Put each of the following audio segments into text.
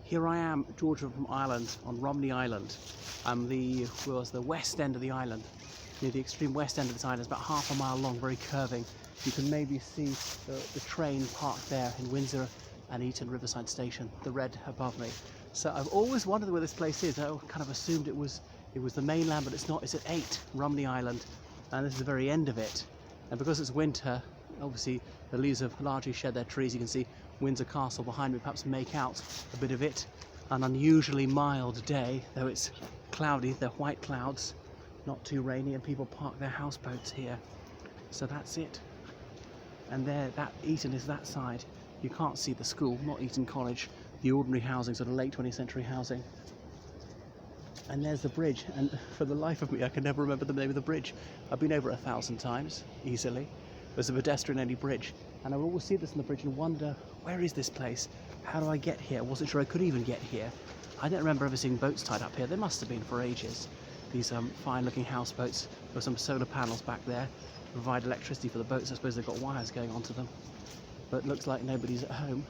Here I am, Georgia from Ireland, on Romney Island. I'm the west end of the island, near the extreme west end of this island. It's about half a mile long, very curving. You can maybe see the train parked there in Windsor and Eton Riverside Station, the red above me. So I've always wondered where this place is. I kind of assumed it was the mainland, but it's not. It's at 8, Romney Island, and this is the very end of it. And because it's winter, obviously the leaves have largely shed their trees. You can see Windsor Castle behind me, perhaps make out a bit of it. An unusually mild day, though it's cloudy. They're white clouds, not too rainy, and people park their houseboats here. So that's it. And there, that Eton is that side. You can't see the school, not Eton College, the ordinary housing, sort of late 20th century housing. And there's the bridge, and for the life of me I can never remember the name of the bridge. I've been over 1,000 times, easily. There's a pedestrian-only bridge, and I would always see this on the bridge and wonder, where is this place? How do I get here? I wasn't sure I could even get here. I don't remember ever seeing boats tied up here. There must have been for ages. These fine-looking houseboats. There are some solar panels back there to provide electricity for the boats. I suppose they've got wires going onto them. But it looks like nobody's at home.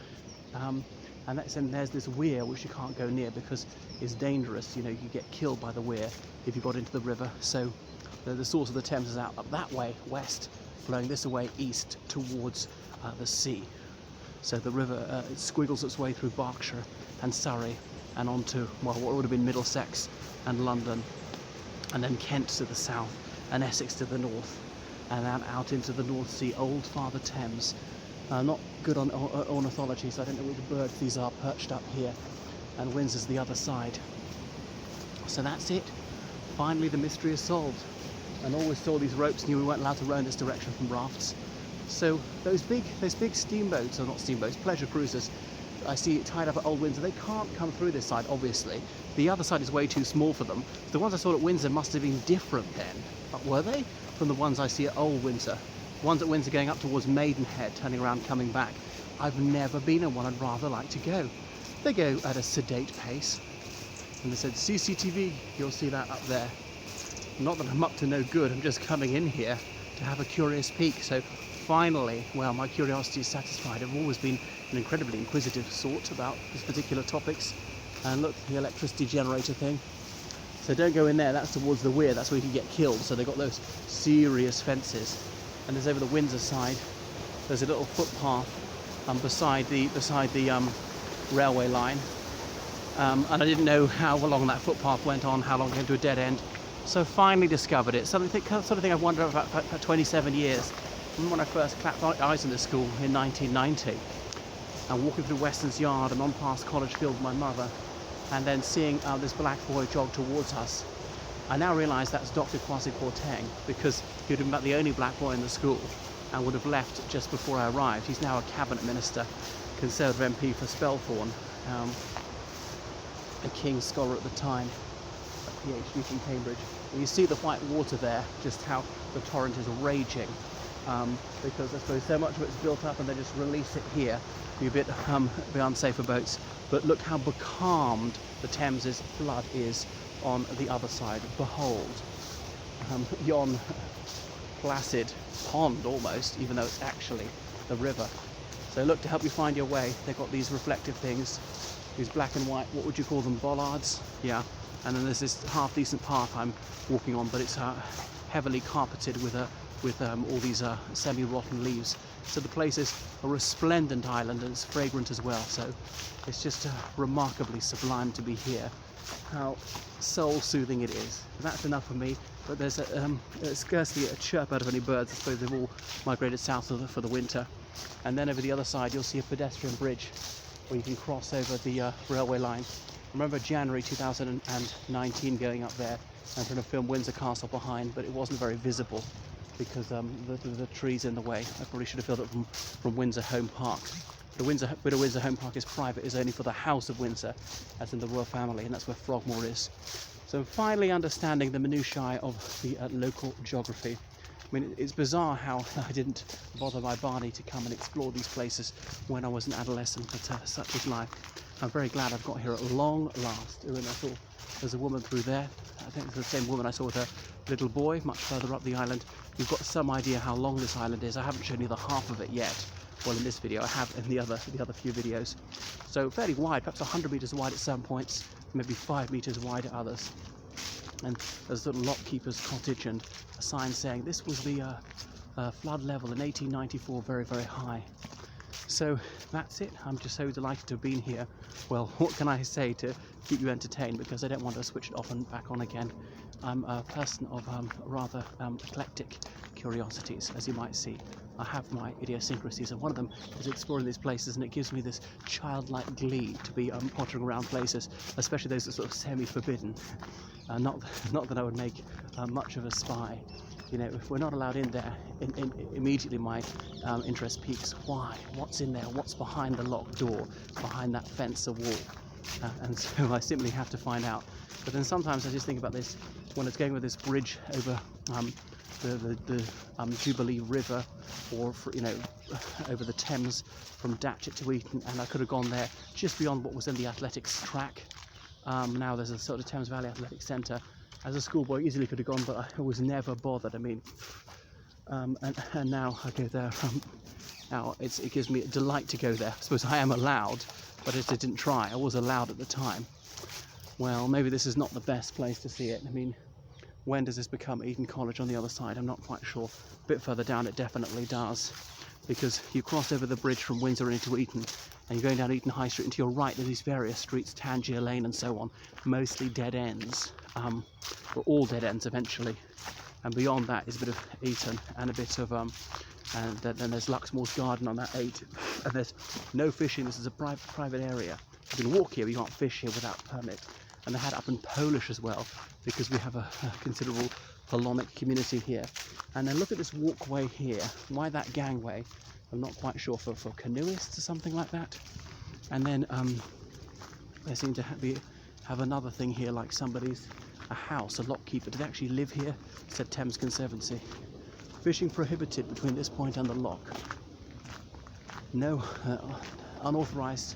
And there's this weir which you can't go near because it's dangerous. You know, you could get killed by the weir if you got into the river. So the source of the Thames is out up that way, west, flowing this way east towards the sea. So the river it squiggles its way through Berkshire and Surrey and onto, well, what would have been Middlesex and London, and then Kent to the south and Essex to the north, and then out into the North Sea, Old Father Thames. Not good on ornithology, so I don't know which birds these are perched up here, and Windsor's the other side. So that's it. Finally the mystery is solved. And always saw these ropes, knew we weren't allowed to row in this direction from rafts. So those big steamboats, or not steamboats, pleasure cruisers, I see tied up at Old Windsor, they can't come through this side, obviously. The other side is way too small for them. The ones I saw at Windsor must have been different then. But were they? From the ones I see at Old Windsor. Ones at Windsor going up towards Maidenhead, turning around, coming back. I've never been on one. I'd rather like to go. They go at a sedate pace. And they said, CCTV, you'll see that up there. Not that I'm up to no good, I'm just coming in here to have a curious peek. So finally, well, my curiosity is satisfied. I've always been an incredibly inquisitive sort about these particular topics. And look, the electricity generator thing. So don't go in there, that's towards the weir, that's where you can get killed. So they've got those serious fences. And there's over the Windsor side, there's a little footpath beside the railway line. And I didn't know how long that footpath went on, how long it came to a dead end. So finally discovered it. Sort of thing I've wondered about for 27 years. When I first clapped eyes in the school in 1990, and walking through Weston's yard and on past College Field with my mother, and then seeing this black boy jog towards us. I now realise that's Dr. Kwasi Kwarteng, because he would have been about the only black boy in the school and would have left just before I arrived. He's now a cabinet minister, Conservative MP for Spelthorne, a King's Scholar at the time, a PhD from Cambridge. And you see the white water there, just how the torrent is raging, because I suppose so much of it's built up and they just release it here. Be a bit unsafe for boats. But look how becalmed the Thames's flood is on the other side. Behold, yon placid pond almost, even though it's actually the river. So look, to help you find your way, they've got these reflective things, these black and white, what would you call them, bollards? Yeah. And then there's this half-decent path I'm walking on, but it's heavily carpeted with all these semi-rotten leaves. So the place is a resplendent island, and it's fragrant as well. So it's just remarkably sublime to be here. How soul-soothing it is. That's enough for me. But there's scarcely a chirp out of any birds. I suppose they've all migrated south for the winter. And then over the other side, you'll see a pedestrian bridge where you can cross over the railway line. I remember January 2019 going up there and trying to film Windsor Castle behind, but it wasn't very visible because the trees in the way. I probably should have filmed it from Windsor Home Park. The bit of Windsor Home Park is private, is only for the House of Windsor, as in the royal family, and that's where Frogmore is. So I'm finally understanding the minutiae of the local geography. I mean, it's bizarre how I didn't bother my Barney to come and explore these places when I was an adolescent, but such is life. I'm very glad I've got here at long last. I saw there's a woman through there. I think it's the same woman I saw with her little boy, much further up the island. You've got some idea how long this island is. I haven't shown you the half of it yet. Well, in this video, I have in the other few videos. So fairly wide, perhaps 100 metres wide at some points, maybe 5 metres wide at others. And there's a little lockkeeper's cottage and a sign saying this was the flood level in 1894, very, very high. So that's it. I'm just so delighted to have been here. Well, what can I say to keep you entertained, because I don't want to switch it off and back on again. I'm a person of rather eclectic curiosities, as you might see. I have my idiosyncrasies, and one of them is exploring these places, and it gives me this childlike glee to be pottering around places, especially those that are sort of semi-forbidden. Not that I would make much of a spy. You know, if we're not allowed in there, immediately my interest peaks. Why? What's in there? What's behind the locked door? Behind that fence or wall? And so I simply have to find out. But then sometimes I just think about this when it's going with this bridge over the Jubilee River, or over the Thames from Datchet to Eton, and I could have gone there just beyond what was in the athletics track. Now there's a sort of Thames Valley Athletic Centre. As a schoolboy, easily could have gone, but I was never bothered. I mean, and now I go there. Now it gives me a delight to go there. I suppose I am allowed, but I just didn't try. I was allowed at the time. Well, maybe this is not the best place to see it. I mean, when does this become Eton College on the other side? I'm not quite sure. A bit further down it definitely does, because you cross over the bridge from Windsor into Eton, and you're going down Eton High Street, and to your right there's these various streets, Tangier Lane and so on, mostly dead ends, or all dead ends eventually. And beyond that is a bit of Eton and a bit of and then there's Luxmore's Garden on that 8, and there's no fishing. This is a private area. You can walk here, but you can't fish here without permit. And they had it up in Polish as well, because we have a considerable Polonic community here. And then look at this walkway here. Why that gangway? I'm not quite sure, for canoeists or something like that. And then they seem to have another thing here, like somebody's a house, a lockkeeper. Did they actually live here? It said Thames Conservancy. Fishing prohibited between this point and the lock. No unauthorised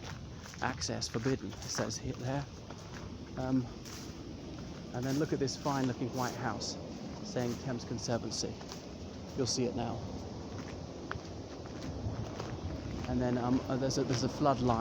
access forbidden, it says here there. And then look at this fine looking white house saying Thames Conservancy. You'll see it now. And then there's a flood line.